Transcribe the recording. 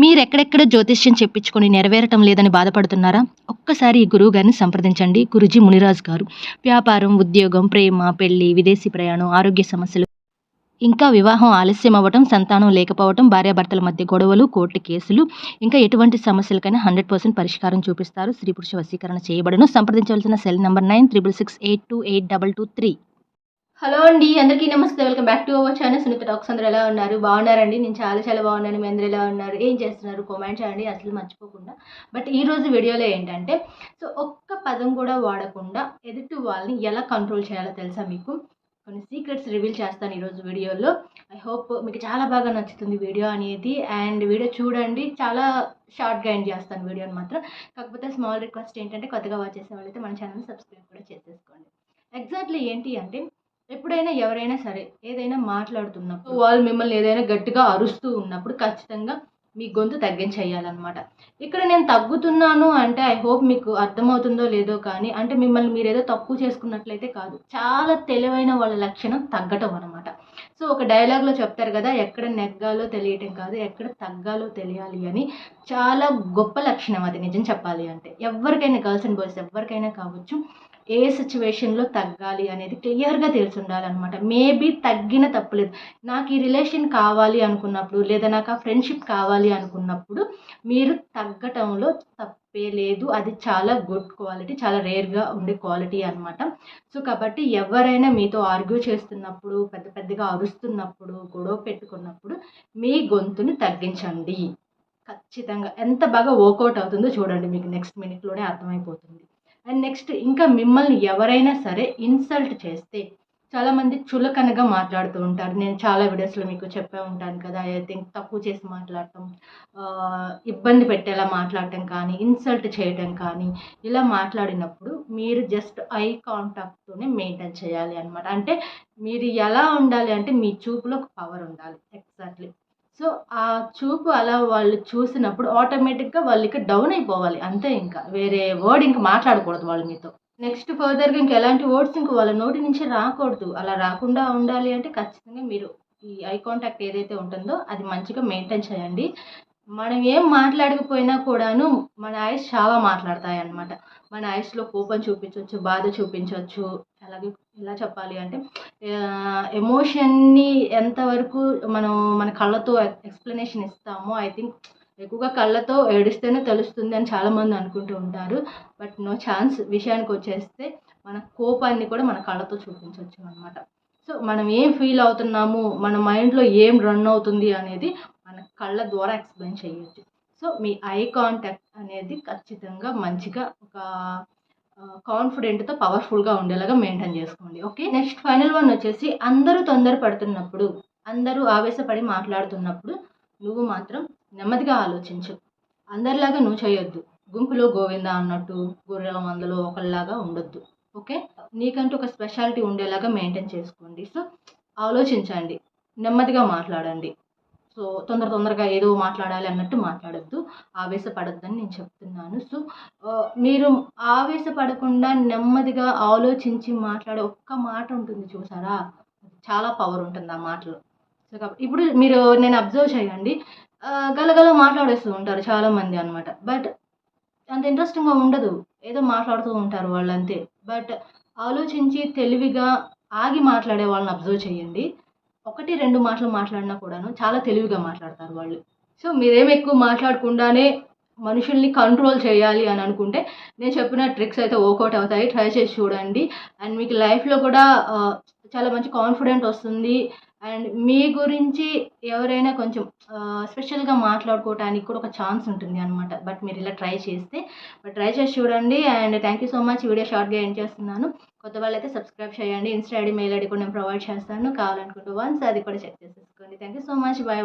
మీరెక్కడెక్కడ జ్యోతిష్యం చెప్పించుకొని నెరవేరటం లేదని బాధపడుతున్నారా? ఒక్కసారి ఈ గురువు గారిని సంప్రదించండి. గురూజీ మునిరాజు గారు. వ్యాపారం, ఉద్యోగం, ప్రేమ, పెళ్లి, విదేశీ ప్రయాణం, ఆరోగ్య సమస్యలు, ఇంకా వివాహం ఆలస్యం అవ్వటం, సంతానం లేకపోవటం, భార్యాభర్తల మధ్య గొడవలు, కోర్టు కేసులు, ఇంకా ఎటువంటి సమస్యలకైనా 100% పరిష్కారం చూపిస్తారు. స్త్రీ పురుష వశీకరణ చేయబడును. సంప్రదించవలసిన సెల్ నంబర్ 9666828283. హలో అండి, అందరికీ నమస్తే. Welcome back to our channel Sunitha talks. అందరూ ఎలా ఉన్నారు? బాగున్నారండి? నేను చాలా బాగున్నాను. మీ అందరూ ఎలా ఉన్నారు? ఏం చేస్తున్నారు? కామెంట్ చేయండి అసలు మర్చిపోకుండా. బట్ ఈ రోజు వీడియోలో ఏంటంటే, ఒక్క పదం కూడా వాడకుండా ఎదుటి వాళ్ళని ఎలా కంట్రోల్ చేయాలో తెలుసా మీకు? కొన్ని సీక్రెట్స్ రివీల్ చేస్తాను ఈరోజు వీడియోలో. ఐ హోప్ మీకు చాలా బాగా నచ్చుతుంది వీడియో అనేది. అండ్ వీడియో చూడండి, చాలా షార్ట్గా ఎండ్ చేస్తాను వీడియోని మాత్రం. కాకపోతే స్మాల్ రిక్వెస్ట్ ఏంటంటే, కొత్తగా వాచ్ చేసే వాళ్ళైతే మన ఛానల్ని సబ్స్క్రైబ్ కూడా చేసేసుకోండి. ఎగ్జాక్ట్లీ ఏంటి అంటే, ఎప్పుడైనా ఎవరైనా సరే ఏదైనా మాట్లాడుతున్నప్పుడు వాళ్ళు మిమ్మల్ని ఏదైనా గట్టిగా అరుస్తూ ఉన్నప్పుడు ఖచ్చితంగా మీ గొంతు తగ్గించేయాలన్నమాట. ఇక్కడ నేను తగ్గుతున్నాను అంటే ఐ హోప్ మీకు అర్థమవుతుందో లేదో కానీ, అంటే మిమ్మల్ని మీరు ఏదో తక్కువ చేసుకున్నట్లయితే కాదు. చాలా తెలివైన వాళ్ళ లక్షణం తగ్గటం అనమాట. ఒక డైలాగ్లో చెప్తారు కదా, ఎక్కడ నెగ్గాలో తెలియటం కాదు, ఎక్కడ తగ్గాలో తెలియాలి అని. చాలా గొప్ప లక్షణం అది, నిజం చెప్పాలి అంటే. ఎవరికైనా, గర్ల్స్ అండ్ బాయ్స్ ఎవరికైనా కావచ్చు, ఏ సిచ్యువేషన్లో తగ్గాలి అనేది క్లియర్గా తెలిసి ఉండాలన్నమాట. మేబీ తగ్గిన తప్పులేదు. నాకు ఈ రిలేషన్ కావాలి అనుకున్నప్పుడు, లేదా నాకు ఆ ఫ్రెండ్షిప్ కావాలి అనుకున్నప్పుడు మీరు తగ్గటంలో తప్పే లేదు. అది చాలా గుడ్ క్వాలిటీ, చాలా రేర్గా ఉండే క్వాలిటీ అనమాట. కాబట్టి ఎవరైనా మీతో ఆర్గ్యూ చేస్తున్నప్పుడు, పెద్దగా అరుస్తున్నప్పుడు, గొడవ పెట్టుకున్నప్పుడు మీ గొంతుని తగ్గించండి. ఖచ్చితంగా ఎంత బాగా వర్కౌట్ అవుతుందో చూడండి, మీకు నెక్స్ట్ మినిట్లోనే అర్థమైపోతుంది. అండ్ నెక్స్ట్, ఇంకా మిమ్మల్ని ఎవరైనా సరే ఇన్సల్ట్ చేస్తే, చాలామంది చులకనగా మాట్లాడుతూ ఉంటారు. నేను చాలా వీడియోస్లో మీకు చెప్పే ఉంటాను కదా, ఐ థింక్ తక్కువ చేసి మాట్లాడటం, ఇబ్బంది పెట్టేలా మాట్లాడటం కానీ, ఇన్సల్ట్ చేయటం కానీ, ఇలా మాట్లాడినప్పుడు మీరు జస్ట్ ఐ కాంటాక్ట్తోనే మెయింటైన్ చేయాలి అనమాట. అంటే మీరు ఎలా ఉండాలి అంటే, మీ చూపులో ఒక పవర్ ఉండాలి. ఎగ్జాక్ట్లీ. ఆ చూపు అలా వాళ్ళు చూసినప్పుడు ఆటోమేటిక్గా వాళ్ళకి డౌన్ అయిపోవాలి అంతే. ఇంకా వేరే వర్డ్ ఇంకా మాట్లాడకూడదు వాళ్ళు మీతో. నెక్స్ట్ ఫర్దర్గా ఇంకా ఎలాంటి వర్డ్స్ ఇంక వాళ్ళ నోటి నుంచి రాకూడదు. అలా రాకుండా ఉండాలి అంటే ఖచ్చితంగా మీరు ఈ ఐ కాంటాక్ట్ ఏదైతే ఉంటుందో అది మంచిగా మెయింటైన్ చేయండి. మనం ఏం మాట్లాడకపోయినా కూడాను మన ఐస్ చాలా మాట్లాడతాయి అన్నమాట. మన ఐస్లో కోపం చూపించవచ్చు, బాధ చూపించవచ్చు. అలాగే ఎలా చెప్పాలి అంటే, ఎమోషన్ని ఎంతవరకు మనం మన కళ్ళతో ఎక్స్ప్లెనేషన్ ఇస్తామో, ఐ థింక్ ఎక్కువగా కళ్ళతో ఏడిస్తేనే తెలుస్తుంది అని చాలామంది అనుకుంటూ ఉంటారు. But no chance. విషయానికి వచ్చేస్తే మన కోపాన్ని కూడా మన కళ్ళతో చూపించవచ్చు అనమాట. మనం ఏం ఫీల్ అవుతున్నాము, మన మైండ్లో ఏం రన్ అవుతుంది అనేది మన కళ్ళ ద్వారా ఎక్స్ప్లెయిన్ చేయొచ్చు. మీ ఐ కాంటాక్ట్ అనేది ఖచ్చితంగా మంచిగా ఒక కాన్ఫిడెంట్తో పవర్ఫుల్గా ఉండేలాగా మెయింటైన్ చేసుకోండి. ఓకే, నెక్స్ట్ ఫైనల్ వన్ వచ్చేసి, అందరూ తొందర పడుతున్నప్పుడు, అందరూ ఆవేశపడి మాట్లాడుతున్నప్పుడు నువ్వు మాత్రం నెమ్మదిగా ఆలోచించు. అందరిలాగా నువ్వు చేయొద్దు. గుంపులో గోవింద అన్నట్టు గొర్రెల మందలో ఒకళ్ళలాగా ఉండొద్దు. ఓకే, నీకంటూ ఒక స్పెషాలిటీ ఉండేలాగా మెయింటైన్ చేసుకోండి. ఆలోచించండి, నెమ్మదిగా మాట్లాడండి. తొందరగా ఏదో మాట్లాడాలి అన్నట్టు మాట్లాడొద్దు. ఆవేశపడొద్దని నేను చెప్తున్నాను. మీరు ఆవేశపడకుండా నెమ్మదిగా ఆలోచించి మాట్లాడే ఒక్క మాట ఉంటుంది చూసారా, చాలా పవర్ ఉంటుంది ఆ మాటలో. ఇప్పుడు నేను అబ్జర్వ్ చేయండి, గలగల మాట్లాడేస్తూ ఉంటారు చాలామంది అనమాట. బట్ అంత ఇంట్రెస్టింగ్గా ఉండదు, ఏదో మాట్లాడుతూ ఉంటారు వాళ్ళంతే. బట్ ఆలోచించి తెలివిగా ఆగి మాట్లాడే వాళ్ళని అబ్జర్వ్ చేయండి. 1-2 మాటలు మాట్లాడినా కూడాను చాలా తెలివిగా మాట్లాడతారు వాళ్ళు. మీరేం ఎక్కువ మాట్లాడకుండానే మనుషుల్ని కంట్రోల్ చేయాలి అని అనుకుంటే, నేను చెప్పిన ట్రిక్స్ అయితే వర్కౌట్ అవుతాయి. ట్రై చేసి చూడండి. అండ్ మీకు లైఫ్లో కూడా చాలా మంచి కాన్ఫిడెంట్ వస్తుంది. అండ్ మీ గురించి ఎవరైనా కొంచెం స్పెషల్గా మాట్లాడుకోవడానికి కూడా ఒక ఛాన్స్ ఉంటుంది అనమాట. బట్ మీరు ఇలా ట్రై చేసి చూడండి. And thank you so much. Video షార్ట్గా ఎండ్ చేస్తున్నాను. కొత్త వాళ్ళైతే సబ్స్క్రైబ్ చేయండి. ఇన్స్టా ఐడి, మెయిల్ ఐడి కూడా నేను ప్రొవైడ్ చేస్తాను. కావాలనుకుంటే వన్స్ అది కూడా చెక్ చేసేసుకోండి. Thank you so much. Bye.